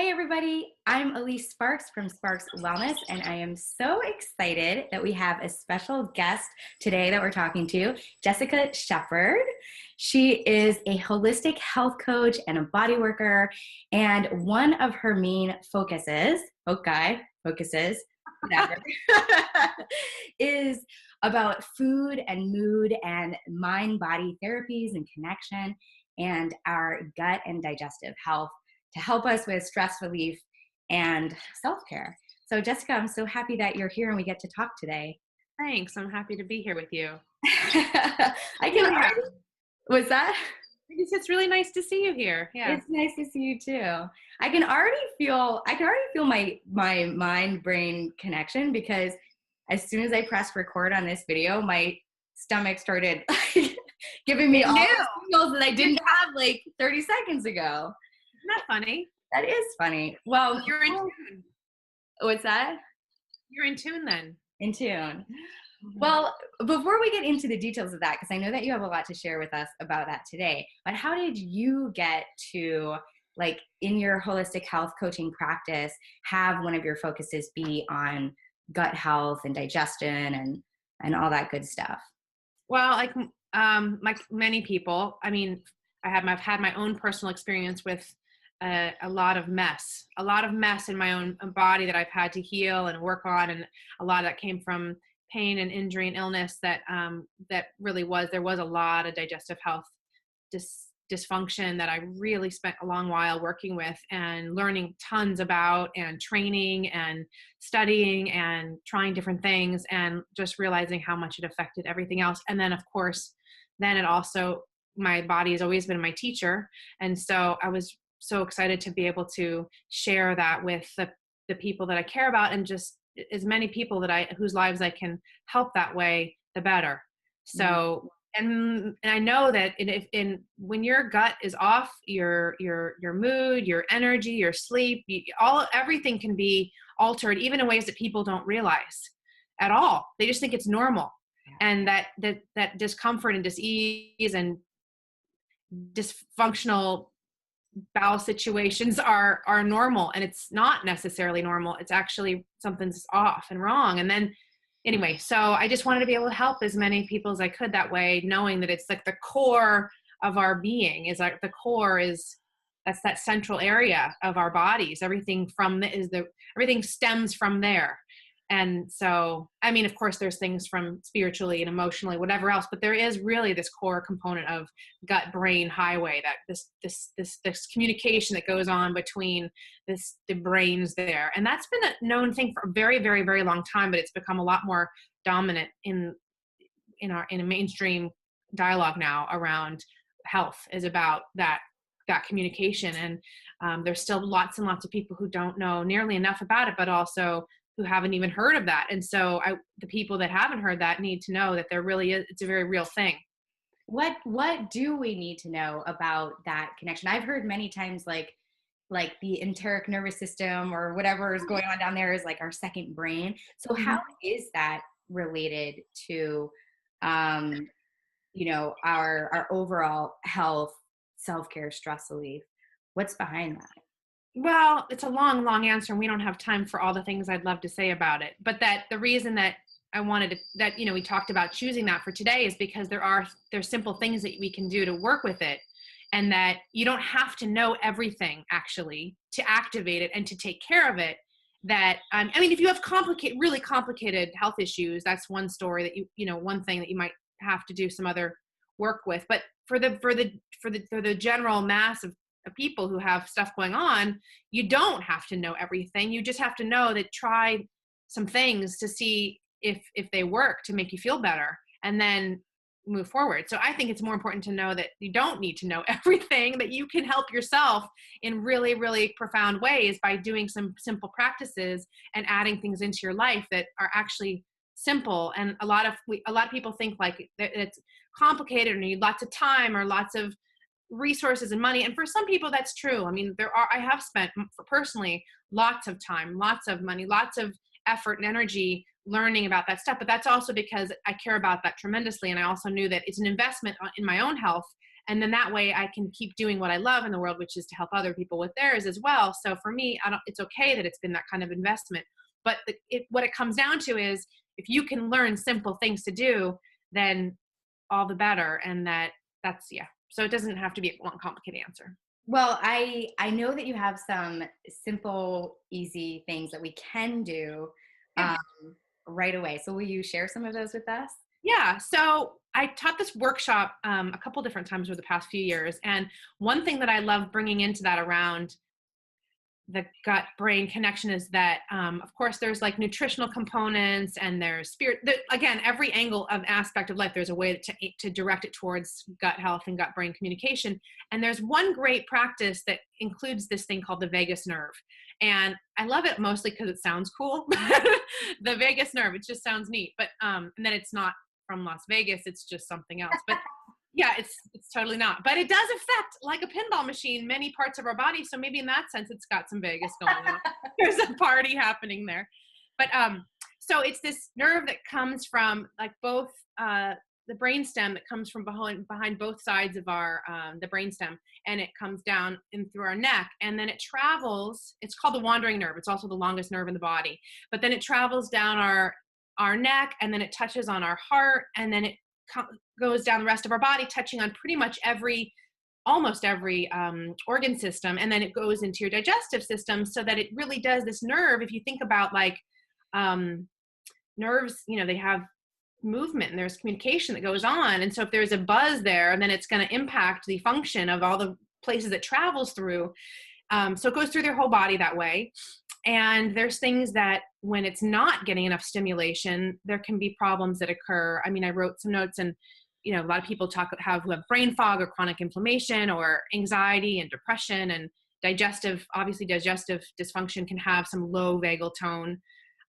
Hey everybody, I'm Elyse Sparks from Sparks Wellness, and I am so excited that we have a special guest today that we're talking to, Jessica Shepard. She is a holistic health coach and a body worker, and one of her main focuses, whatever, is about food and mood and mind-body therapies and connection and our gut and digestive health to help us with stress relief and self-care. So Jessica, I'm so happy that you're here and we get to talk today. Thanks. I'm happy to be here with you. I can already, was that? It's really nice to see you here. Yeah. It's nice to see you too. I can already feel my mind brain connection because as soon as I pressed record on this video, my stomach started giving me all the signals that I didn't have like 30 seconds ago. Isn't that funny? That is funny. Well, you're in tune. What's that? You're in tune then. In tune. Well, before we get into the details of that, because I know that you have a lot to share with us about that today, but how did you get to, like, in your holistic health coaching practice, have one of your focuses be on gut health and digestion and all that good stuff? Well, like many people, I mean, I've had my own personal experience with a lot of mess in my own body that I've had to heal and work on. And a lot of that came from pain and injury and illness that there was a lot of digestive health dysfunction that I really spent a long while working with and learning tons about and training and studying and trying different things and just realizing how much it affected everything else. And then of course, my body has always been my teacher. And so I was so excited to be able to share that with the people that I care about, and just as many people whose lives I can help that way, the better. So, and I know that when your gut is off, your mood, your energy, your sleep, everything can be altered, even in ways that people don't realize at all. They just think it's normal. And that discomfort and dis-ease and dysfunctional bowel situations are normal, and it's not necessarily normal. It's actually something's off and wrong. And then anyway, so I just wanted to be able to help as many people as I could that way, knowing that it's like the core of our being is like the core that's that central area of our bodies. Everything stems from there. And so, I mean, of course, there's things from spiritually and emotionally, whatever else, but there is really this core component of gut-brain highway, that this communication that goes on between the brains there. And that's been a known thing for a very, very, very long time, but it's become a lot more dominant in a mainstream dialogue now around health, is about that communication. And there's still lots and lots of people who don't know nearly enough about it, but also who haven't even heard of that. And so the people that haven't heard that need to know that there really is, it's a very real thing. What do we need to know about that connection? I've heard many times like the enteric nervous system or whatever is going on down there is like our second brain. So how is that related to, our overall health, self-care, stress relief? What's behind that? Well, it's a long, long answer, and we don't have time for all the things I'd love to say about it. But that the reason that I wanted to, we talked about choosing that for today is because there's simple things that we can do to work with it, and that you don't have to know everything actually to activate it and to take care of it. That if you have really complicated health issues, that's one story that one thing that you might have to do some other work with. But for the general mass of people who have stuff going on, you don't have to know everything. You just have to know that try some things to see if they work to make you feel better, and then move forward. So I think it's more important to know that you don't need to know everything, that you can help yourself in really, really profound ways by doing some simple practices and adding things into your life that are actually simple. And a lot of people think like it's complicated or need lots of time or lots of resources and money. And for some people that's true. I mean, I have spent personally lots of time, lots of money, lots of effort and energy learning about that stuff. But that's also because I care about that tremendously. And I also knew that it's an investment in my own health And then that way I can keep doing what I love in the world, which is to help other people with theirs as well. So for me, it's okay that it's been that kind of investment. But what it comes down to is, if you can learn simple things to do, then all the better. And that's, yeah. So it doesn't have to be one complicated answer. Well, I know that you have some simple, easy things that we can do right away. So will you share some of those with us? Yeah. So I taught this workshop a couple different times over the past few years. And one thing that I love bringing into that around the gut brain connection is that, of course, there's like nutritional components and there's spirit. Again, every angle of aspect of life, there's a way to direct it towards gut health and gut brain communication. And there's one great practice that includes this thing called the vagus nerve. And I love it mostly because it sounds cool. The vagus nerve, it just sounds neat. But and then it's not from Las Vegas, it's just something else. But yeah, it's totally not. But it does affect, like a pinball machine, many parts of our body. So maybe in that sense, it's got some Vegas going on. There's a party happening there. But so it's this nerve that comes from like both the brainstem, that comes from behind both sides of our the brainstem, and it comes down in through our neck, and then it travels. It's called the wandering nerve. It's also the longest nerve in the body. But then it travels down our neck, and then it touches on our heart, and then it goes down the rest of our body, touching on pretty much almost every organ system. And then it goes into your digestive system, so that it really does this nerve. If you think about like nerves, they have movement and there's communication that goes on. And so if there's a buzz there, then it's going to impact the function of all the places it travels through. So it goes through their whole body that way. And there's things that when it's not getting enough stimulation, there can be problems that occur. I mean, I wrote some notes, and a lot of people who have brain fog or chronic inflammation or anxiety and depression, and digestive dysfunction can have some low vagal tone.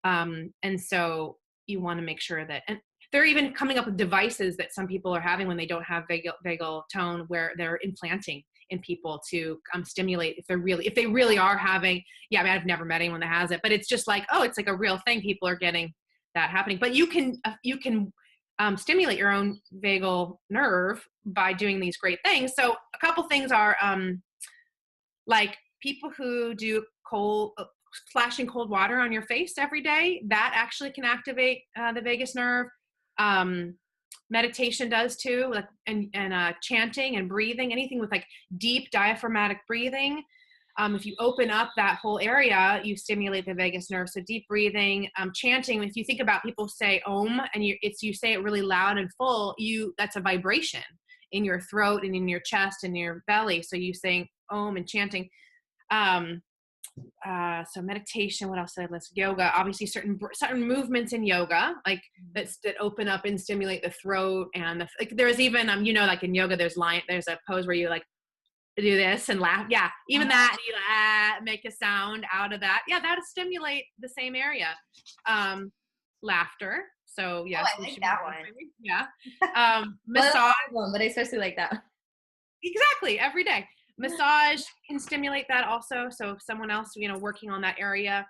And so you want to make sure that, and they're even coming up with devices that some people are having when they don't have vagal tone, where they're implanting in people to stimulate if they really are having. Yeah, I mean, I've never met anyone that has it, but it's just like, oh, it's like a real thing. People are getting that happening. But you can stimulate your own vagal nerve by doing these great things. So a couple things are like people who do splashing cold water on your face every day, that actually can activate the vagus nerve. Meditation does too, like, and chanting and breathing, anything with like deep diaphragmatic breathing. If you open up that whole area, you stimulate the vagus nerve. So deep breathing, chanting. If you think about people say Om, and you say it really loud and full, that's a vibration in your throat and in your chest and your belly. So you saying Om and chanting. So meditation, what else did I list? Yoga, obviously certain movements in yoga, like that open up and stimulate the throat. And there's even, like in yoga, there's a pose where you like do this and laugh. Yeah. Even that, you make a sound out of that. Yeah. That'll stimulate the same area. Laughter. So yes. I like that one. Yeah. Massage. But I especially like that. Exactly. Every day. Massage can stimulate that also. So if someone else, working on that area,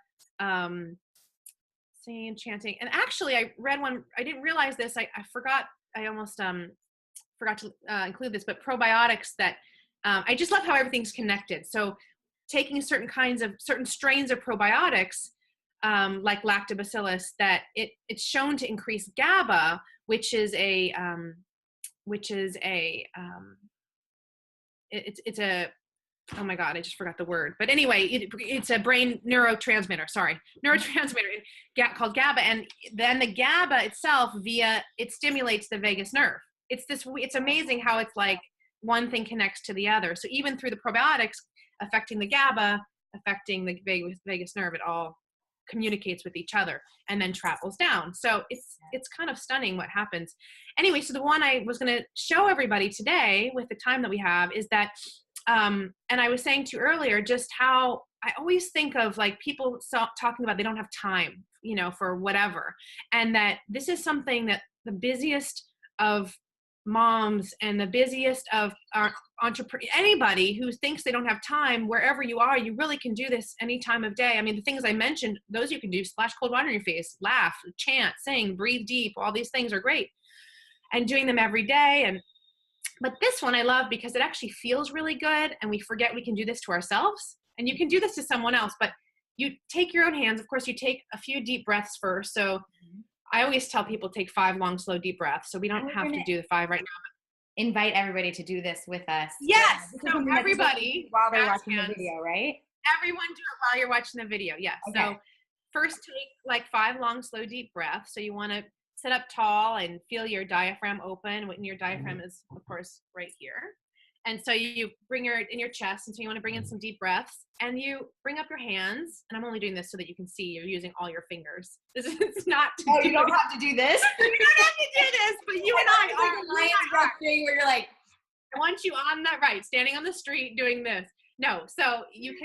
singing, chanting. And actually I read one, I didn't realize this. I forgot, I almost forgot to include this, but probiotics that, I just love how everything's connected. So taking certain strains of probiotics, like lactobacillus, that it's shown to increase GABA, which is a oh my God, I just forgot the word. But anyway, it's a brain neurotransmitter, called GABA. And then the GABA itself, it stimulates the vagus nerve. It's amazing how it's like one thing connects to the other. So even through the probiotics affecting the GABA, affecting the vagus nerve, it all communicates with each other and then travels down. So it's kind of stunning what happens. Anyway, so the one I was going to show everybody today with the time that we have is that, and I was saying to you earlier, just how I always think of like people talking about they don't have time, for whatever. And that this is something that the busiest of moms and the busiest of our entrepreneurs, anybody who thinks they don't have time, wherever you are, you really can do this any time of day. I mean, the things I mentioned, those you can do: splash cold water in your face, laugh, chant, sing, breathe deep. All these things are great. And doing them every day. But this one I love because it actually feels really good, and we forget we can do this to ourselves, and you can do this to someone else, but you take your own hands. Of course, you take a few deep breaths first. So I always tell people take 5 long, slow, deep breaths. So we don't have to do the 5 right now. Invite everybody to do this with us. Yes. So everybody, while they're watching the video, right? Everyone do it while you're watching the video. Yes. Okay. So first take like 5 long, slow, deep breaths. So you want to sit up tall and feel your diaphragm open. When your diaphragm is, of course, right here. And so you bring in your chest, and so you want to bring in some deep breaths, and you bring up your hands. And I'm only doing this so that you can see you're using all your fingers. This is not. You don't have to do this. You don't have to do this, but you and I are. Where you're like, I want you on that, right, standing on the street doing this. No, so you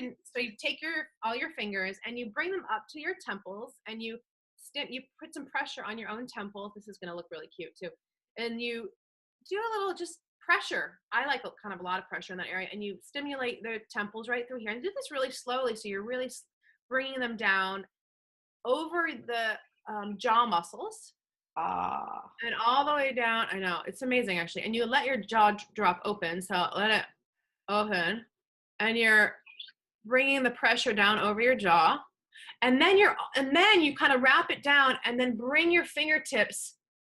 take all your fingers and you bring them up to your temples, and you put some pressure on your own temples. This is going to look really cute too. And you do a little just pressure. I like kind of a lot of pressure in that area, and you stimulate the temples right through here, and do this really slowly. So you're really bringing them down over the jaw muscles. And all the way down. I know, it's amazing actually. And you let your jaw drop open. So let it open, and you're bringing the pressure down over your jaw. And then you kind of wrap it down, and then bring your fingertips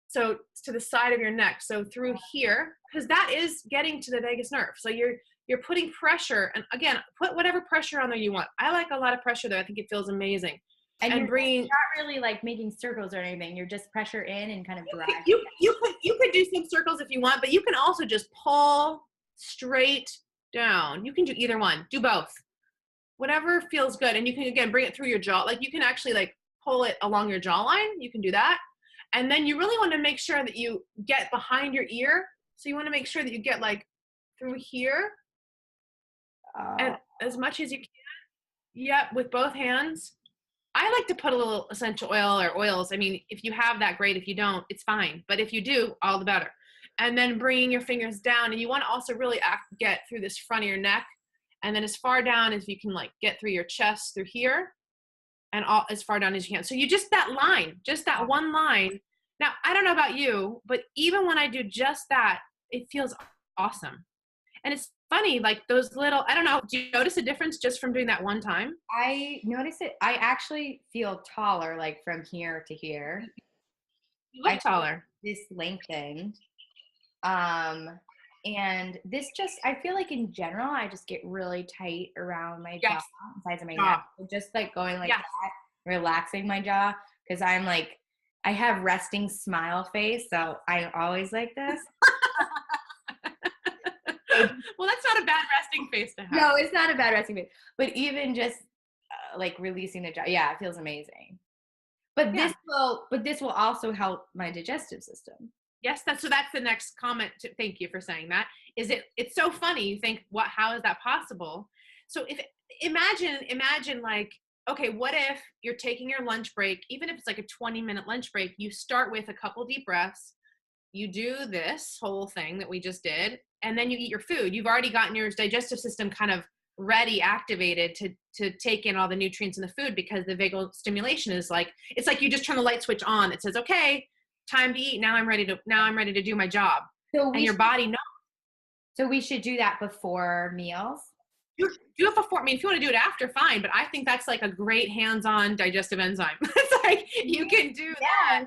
so to the side of your neck. So through here, because that is getting to the vagus nerve. So you're putting pressure, and again, put whatever pressure on there you want. I like a lot of pressure there. I think it feels amazing. And you're not really like making circles or anything. You're just pressure in and kind of drag. You could do some circles if you want, but you can also just pull straight down. You can do either one. Do both. Whatever feels good. And you can, again, bring it through your jaw. Like you can actually like pull it along your jawline. You can do that. And then you really want to make sure that you get behind your ear. So you want to make sure that you get like through here and as much as you can. Yep, with both hands. I like to put a little essential oil or oils. I mean, if you have that, great. If you don't, it's fine. But if you do, all the better. And then bringing your fingers down. And you want to also really get through this front of your neck. And then as far down as you can, like get through your chest through here. And as far down as you can. So you just that line, just that one line. Now, I don't know about you, but even when I do just that, it feels awesome. And it's funny, like those little, I don't know, do you notice a difference just from doing that one time? I notice it. I actually feel taller, like from here to here. You look taller. This lengthened. And this just, I feel like in general, I just get really tight around my jaw, sides of my neck. Just like going like that, relaxing my jaw. Cause I'm like, I have resting smile face. So I'm always like this. Well, that's not a bad resting face to have. No, it's not a bad resting face. But even just like releasing the jaw. Yeah, it feels amazing. But this will also help my digestive system. Yes, that's the next comment. Thank you for saying that. It's so funny. You think, how is that possible? So imagine like, okay, what if you're taking your lunch break, even if it's like a 20-minute lunch break, you start with a couple deep breaths, you do this whole thing that we just did, and then you eat your food. You've already gotten your digestive system kind of ready, activated to take in all the nutrients in the food, because the vagal stimulation is like, it's like you just turn the light switch on. It says, okay, time to eat. Now I'm ready to do my job. And your body knows. So we should do that before meals? You do it before. I mean, if you want to do it after, fine. But I think that's like a great hands-on digestive enzyme. It's like you can do that.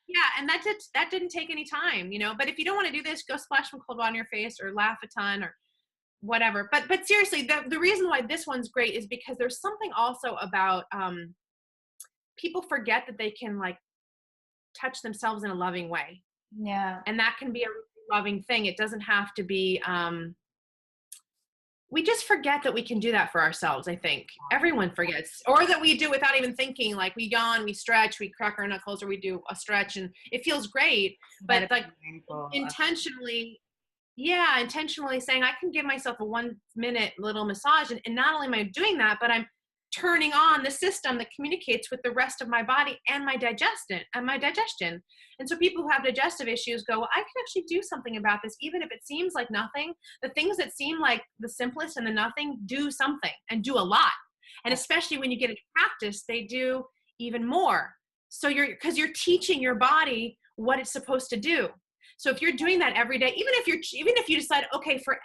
Yeah, and that didn't take any time, you know. But if you don't want to do this, go splash some cold water on your face or laugh a ton or whatever. But seriously, the reason why this one's great is because there's something also about people forget that they can like touch themselves in a loving way. Yeah. And that can be a really loving thing. It doesn't have to be we just forget that we can do that for ourselves, I think. Everyone forgets. Or that we do without even thinking, like we yawn, we stretch, we crack our knuckles, or we do a stretch, and it feels great. But like intentionally saying, I can give myself a 1-minute little massage. And not only am I doing that, but I'm turning on the system that communicates with the rest of my body and my digestion. And so people who have digestive issues go, well, I can actually do something about this, even if it seems like nothing. The things that seem like the simplest and the nothing do something and do a lot. And especially when you get into practice, they do even more. So because you're teaching your body what it's supposed to do. So if you're doing that every day, even if you decide, okay, for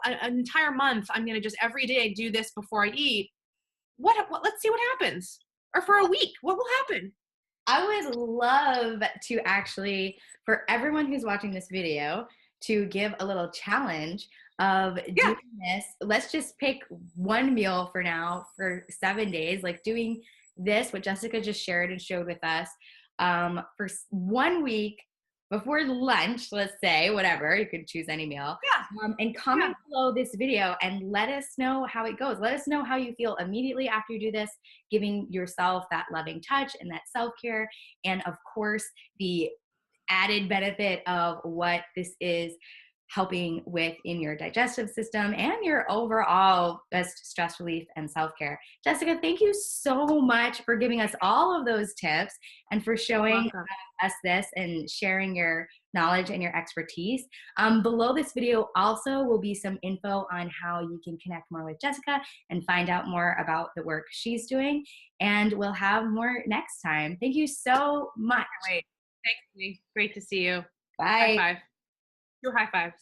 an entire month, I'm going to just every day do this before I eat, let's see what happens. Or for a week, what will happen? I would love to actually, for everyone who's watching this video, to give a little challenge of doing this. Let's just pick one meal for now for 7 days, like doing this, what Jessica just shared and showed with us, for 1 week before lunch, let's say, whatever, you could choose any meal. And comment below this video and let us know how it goes. Let us know how you feel immediately after you do this, giving yourself that loving touch and that self-care. And of course, the added benefit of what this is helping with in your digestive system and your overall best stress relief and self-care. Jessica, thank you so much for giving us all of those tips and for showing us this and sharing your knowledge and your expertise. Below this video also will be some info on how you can connect more with Jessica and find out more about the work she's doing. And we'll have more next time. Thank you so much. Thanks, Lee. Great to see you. Bye. High five. Your high fives.